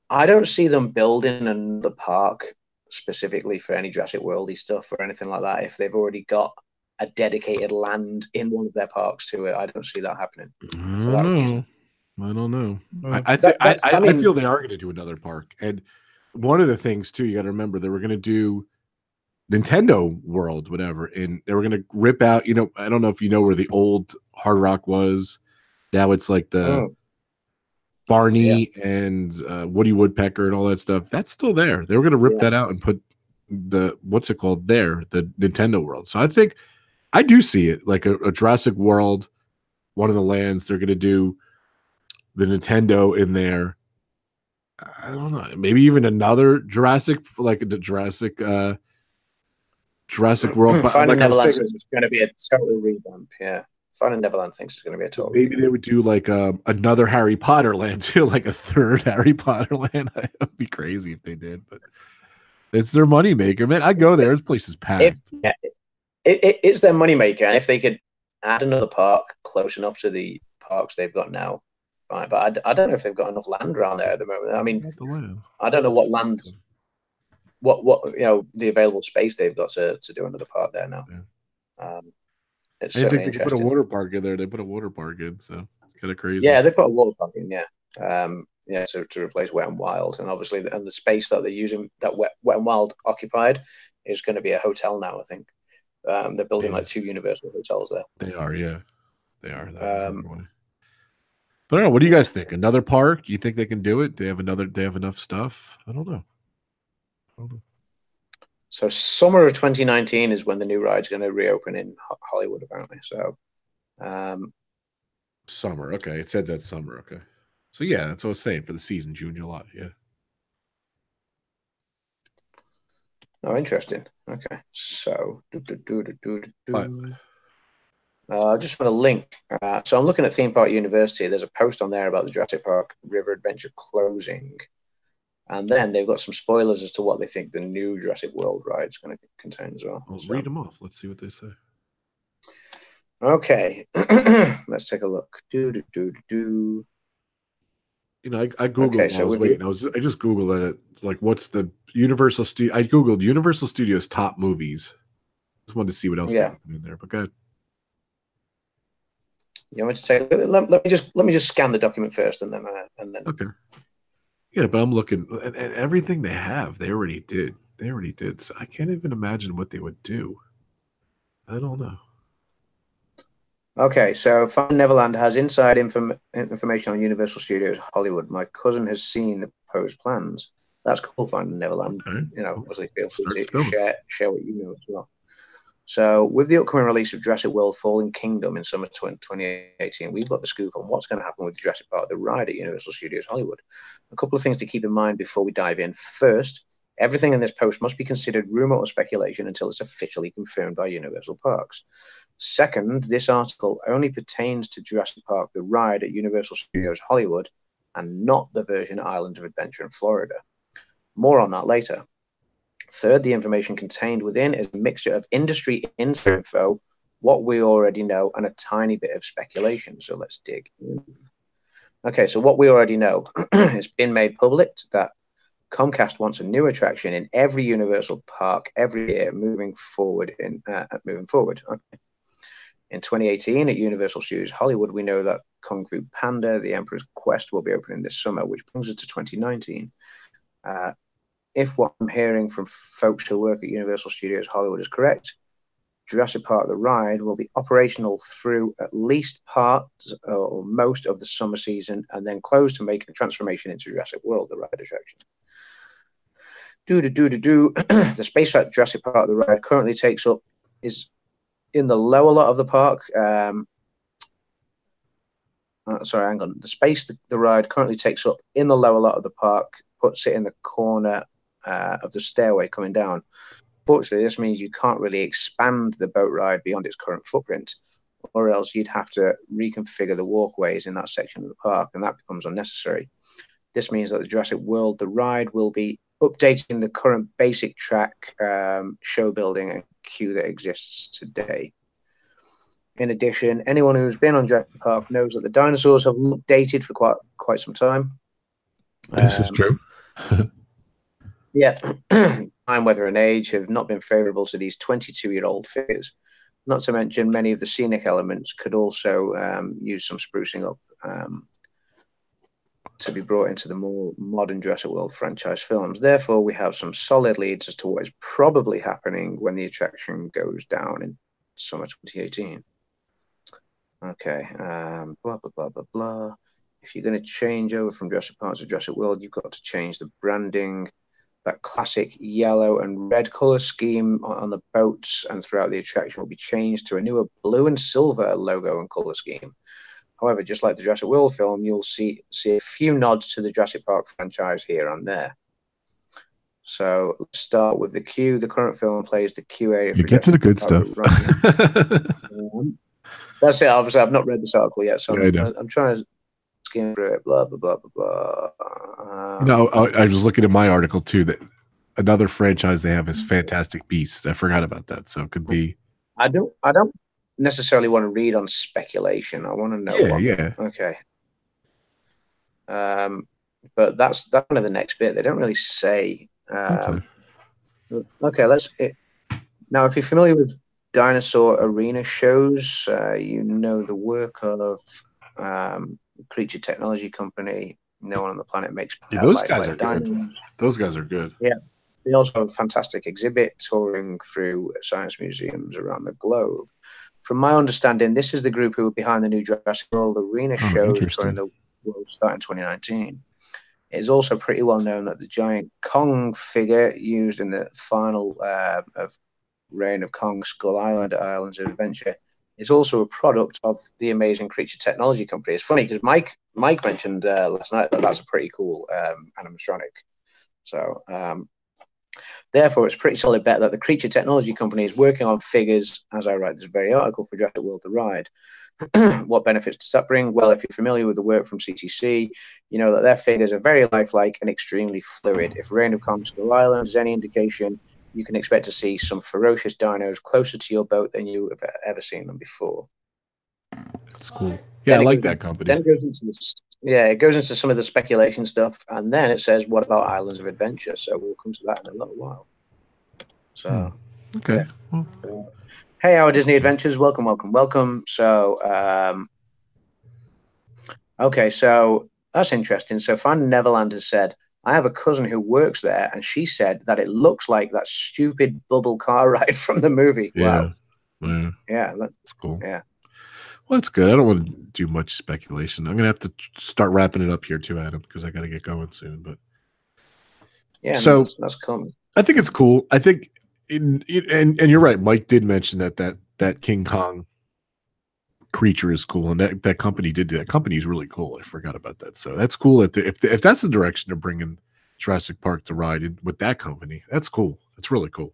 I don't see them building another park specifically for any Jurassic Worldy stuff or anything like that. If they've already got a dedicated land in one of their parks to it, I don't see that happening I for don't that reason. know. I don't know. That, that's, I I mean, feel they are going to do another park, and one of the things too you got to remember they were going to do Nintendo World, whatever, and they were going to rip out. I don't know if you know where the old Hard Rock was. Now it's like the yeah, Barney and Woody Woodpecker and all that stuff. That's still there. They were going to rip yeah. that out and put the what's it called there, the Nintendo World. So I think I do see it like a Jurassic World, one of the lands. They're going to do the Nintendo in there. I don't know. Maybe even another Jurassic, like the Jurassic World. But Finding like I was Neverland saying, says it's going to be a total revamp. Yeah, Finding Neverland thinks it's going to be a total maybe revamp. they would do like another Harry Potter land too, like a third Harry Potter land. It would be crazy if they did, but it's their money maker, man. I go there. This place is If packed. yeah, it's their moneymaker, and if they could add another park close enough to the parks they've got now, fine. But I don't know if they've got enough land around there at the moment. I They mean, got the land. I don't know what land, what the available space they've got to do another park there now. Yeah. It's I didn't certainly think they could put a interesting. water park in there. They put a water park in, so it's kind of crazy. Yeah, they put a water park in. Yeah, to replace Wet and Wild, and obviously, the space that they're using that Wet and Wild occupied is going to be a hotel now. I think they're building Yeah, like 2 Universal hotels there. they are. Yeah, they are. That is Um, underway. But I don't know. What do you yeah. guys think? Another park? You think they can do it? They have another. They have enough stuff. I don't know. I don't know. So summer of 2019 is when the new ride's going to reopen in Hollywood, apparently. So, um, Summer. Okay, it said that summer. Okay, so yeah, that's what I was saying for the season, June, July. Yeah. Oh, interesting. Okay, so But I just want to link. So I'm looking at Theme Park University. There's a post on there about the Jurassic Park River Adventure closing, and then they've got some spoilers as to what they think the new Jurassic World ride is going to contain as well. So, read them off. Let's see what they say. okay, let's take a look. You know, I googled Okay, while I so was with waiting. the I just googled it. Like, what's the Universal Studio? I googled Universal Studios top movies. Just wanted to see what else they yeah, put in there. But good. you want me to take? Let me just scan the document first, and then Okay. Yeah, but I'm looking at everything they have. They already did. They already did. So I can't even imagine what they would do. I don't know. Okay, so Finding Neverland has inside information on Universal Studios Hollywood. My cousin has seen the proposed plans. That's cool, Finding Neverland. Okay. You know, Well, obviously feel free start to spilling. share what you know as well. So, with the upcoming release of Jurassic World Fallen Kingdom in summer 2018, we've got the scoop on what's going to happen with Jurassic Park The Ride at Universal Studios Hollywood. A couple of things to keep in mind before we dive in. First, everything in this post must be considered rumor or speculation until it's officially confirmed by Universal Parks. Second, this article only pertains to Jurassic Park The Ride at Universal Studios Hollywood and not the Virgin Islands of Adventure in Florida. More on that later. Third, the information contained within is a mixture of industry info, what we already know, and a tiny bit of speculation. So let's dig in. Okay, so what we already know, it's been made public that Comcast wants a new attraction in every Universal park every year moving forward. Okay. In 2018 at Universal Studios Hollywood, we know that Kung Fu Panda: The Emperor's Quest will be opening this summer, which brings us to 2019. If what I'm hearing from folks who work at Universal Studios Hollywood is correct, Jurassic Park The Ride will be operational through at least part or most of the summer season and then close to make a transformation into Jurassic World, the ride attraction. The space at Jurassic Park The Ride currently takes up is in the lower lot of the park. Sorry, hang on. The space the ride currently takes up in the lower lot of the park puts it in the corner of the stairway coming down. Fortunately, this means you can't really expand the boat ride beyond its current footprint, or else you'd have to reconfigure the walkways in that section of the park, and that becomes unnecessary. This means that the Jurassic World, the ride, will be updating the current basic track, show building, and queue that exists today. In addition, anyone who's been on Jurassic Park knows that the dinosaurs have looked dated for quite some time. This is true. Yeah, time, weather, and age have not been favourable to these 22-year-old figures. Not to mention, many of the scenic elements could also use some sprucing up to be brought into the more modern Jurassic World franchise films. Therefore, we have some solid leads as to what is probably happening when the attraction goes down in summer 2018. Okay, blah, blah, blah, blah, blah. If you're going to change over from Jurassic Park to Jurassic World, you've got to change the branding. That classic yellow and red color scheme on the boats and throughout the attraction will be changed to a newer blue and silver logo and color scheme. However, just like the Jurassic World film, you'll see a few nods to the Jurassic Park franchise here and there. So let's start with the queue. The current film plays the queue area. You get to the good stuff. That's it. Obviously, I've not read this article yet, so Yeah, I'm trying to skim through it. Blah blah blah blah blah. You know, I was looking at my article too. That another franchise they have is Fantastic Beasts. I forgot about that, so it could be. I don't necessarily want to read on speculation. I want to know. Yeah. Okay. But that's kind of the next bit. They don't really say. Okay, now, if you're familiar with dinosaur arena shows, you know the work of Creature Technology Company. No one on the planet makes those guys are good. Those guys are good. Yeah. They also have a fantastic exhibit touring through science museums around the globe. From my understanding, this is the group who are behind the new Jurassic World arena shows touring the world starting 2019. It is also pretty well known that the giant Kong figure used in the final of Reign of Kong Skull Island, Islands of Adventure, is also a product of the amazing Creature Technology Company. It's funny because Mike mentioned last night that that's a pretty cool animatronic. So therefore, it's a pretty solid bet that the Creature Technology Company is working on figures, as I write this very article for Jurassic World: The Ride. What benefits does that bring? Well, if you're familiar with the work from CTC, you know that their figures are very lifelike and extremely fluid. If Reign of Conquer Island is any indication, you can expect to see some ferocious dinos closer to your boat than you have ever seen them before. That's cool. Yeah, I like that company. Then it goes into this, it goes into some of the speculation stuff, and then it says, "What about Islands of Adventure?" So we'll come to that in a little while. So, okay. Yeah. Hey, our Disney Adventures, welcome. So, okay, so that's interesting. So, Fan Neverland has said, I have a cousin who works there, and she said that it looks like that stupid bubble car ride from the movie. Yeah. Wow. Yeah, that's cool. Yeah. Well, that's good. I don't want to do much speculation. I'm going to have to start wrapping it up here too, Adam, because I got to get going soon. But yeah, so that's coming. I think it's cool. I think, and you're right. Mike did mention that King Kong creature is cool, and that company did that. Company is really cool. I forgot about that. So that's cool. If that's the direction they're bringing Jurassic Park to ride in, with that company, that's cool. That's really cool.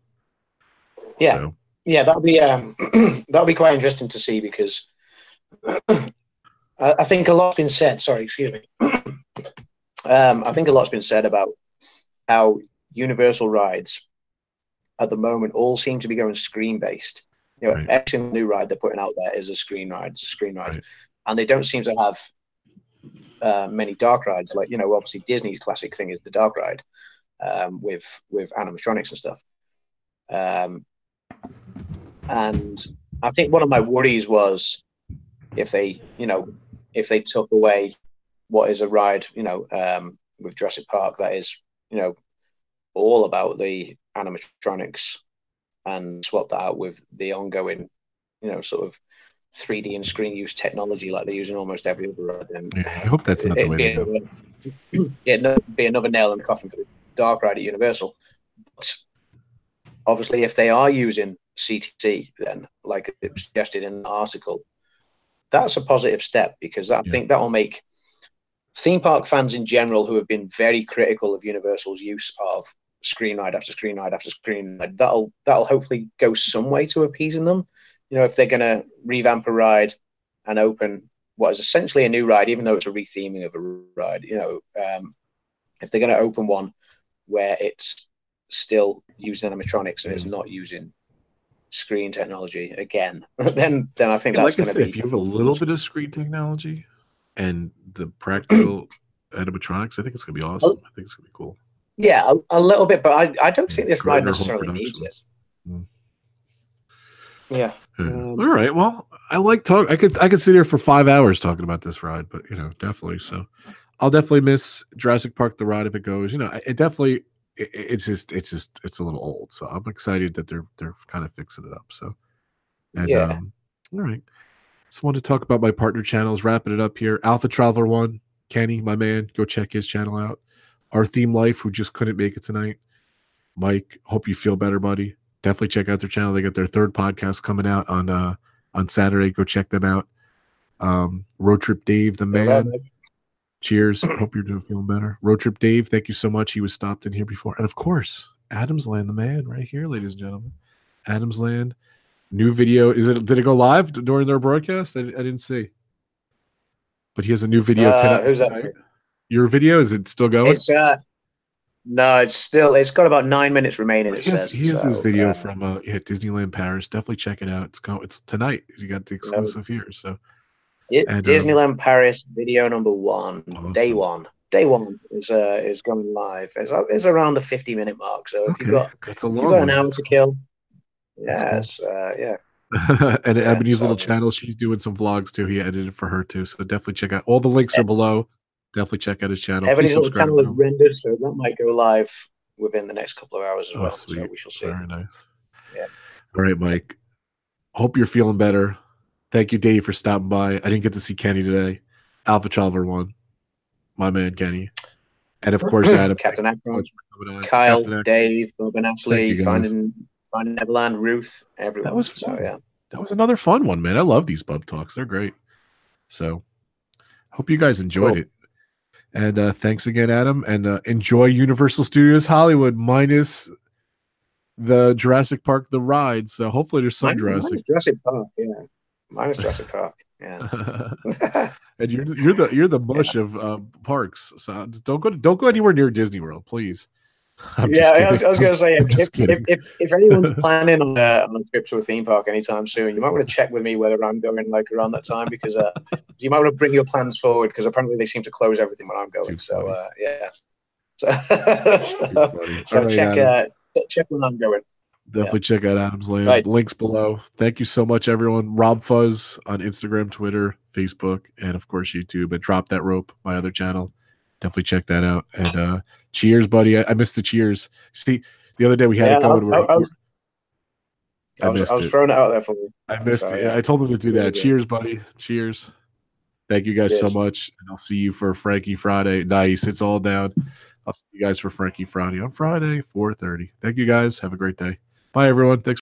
Yeah, so. Yeah, that'll be that'll be quite interesting to see, because I think a lot's been said. Sorry, excuse me. I think a lot's been said about how Universal rides at the moment all seem to be going screen based. You know, right. Every single new ride they're putting out there is a screen ride. It's a screen ride, right. And they don't seem to have many dark rides. Like, you know, obviously Disney's classic thing is the dark ride with animatronics and stuff. And I think one of my worries was if they took away what is a ride, with Jurassic Park that is, all about the animatronics, and swap that out with the ongoing, sort of 3D and screen use technology like they use in almost every other ride. Then I hope that's not the way to go. It'd be another nail in the coffin for the dark ride at Universal. But obviously, if they are using CTC, then, like it was suggested in the article, that's a positive step, because I think that will make theme park fans in general, who have been very critical of Universal's use of screen ride after screen ride after screen ride, that'll hopefully go some way to appeasing them. If they're going to revamp a ride and open what is essentially a new ride, even though it's a retheming of a ride, if they're going to open one where it's still using animatronics and it's not using screen technology again, then I think that's going to be. If you have a little bit of screen technology and the practical animatronics, I think it's going to be awesome. I think it's going to be cool. Yeah, a little bit, but I don't think this ride necessarily needs it. Yeah. All right. Well, I like talk. I could sit here for 5 hours talking about this ride, but definitely. So I'll definitely miss Jurassic Park the ride if it goes. It definitely. It's a little old. So I'm excited that they're kind of fixing it up. So, and all right. Just wanted to talk about my partner channels. Wrapping it up here. Alpha Traveler 1, Kenny, my man, go check his channel out. Our Theme Life, who just couldn't make it tonight. Mike, hope you feel better, buddy. Definitely check out their channel. They got their third podcast coming out on Saturday. Go check them out. Road Trip Dave, the man. Cheers. Hope you're feeling better. Road Trip Dave, thank you so much. He was stopped in here before. And of course, Adam's Land, the man, right here, ladies and gentlemen. Adam's Land. New video. Did it go live during their broadcast? I didn't see. But he has a new video tonight. Who's that? Your video, is it still going? It's no, it's got about 9 minutes remaining. He has his video from Disneyland Paris. Definitely check it out. It's tonight. You got the exclusive here. So Disneyland Paris video number 1, awesome. Day one is going live. It's around the 50-minute mark. So if you've got an hour to kill, yes, yeah. And Ebony's little channel, she's doing some vlogs too. He edited for her too. So definitely check out. All the links are below. Definitely check out his channel. Ebony's little channel is rendered, so that might go live within the next couple of hours as well. Sweet. So we shall see. Very nice. Yeah. All right, Mike. Hope you're feeling better. Thank you, Dave, for stopping by. I didn't get to see Kenny today. Alpha Traveler 1, my man Kenny, and of course Adam, Captain Akron, Kyle, Dave, Bob and Ashley, Finding Neverland, Ruth, everyone. That was fun. So, yeah. that was another fun one, man. I love these pub talks; they're great. So, hope you guys enjoyed Cool. it. And thanks again, Adam. And enjoy Universal Studios Hollywood minus the Jurassic Park the ride. So hopefully there's some Jurassic. Minus Jurassic Park, yeah. Minus Jurassic Park, yeah. And you're the mush of parks. So just don't go anywhere near Disney World, please. I'm just kidding. I was going to say, kidding. if anyone's planning on a trip to a theme park anytime soon, you might want to check with me whether I'm going like around that time, because you might want to bring your plans forward, because apparently they seem to close everything when I'm going. So yeah. So Right, check when I'm going. Definitely check out Adam's Land. Right. Links below. Thank you so much, everyone. RobFuz on Instagram, Twitter, Facebook, and of course YouTube. And Drop That Rope, my other channel. Definitely check that out. And cheers, buddy. I missed the cheers. See, the other day we had it going. I was throwing it out there for you. I missed it. Yeah. I told him to do that. Cheers, buddy. Cheers. Thank you guys so much. And I'll see you for Frankie Friday. Nice. It's all down. I'll see you guys for Frankie Friday on Friday, 4:30. Thank you guys. Have a great day. Bye, everyone. Thanks.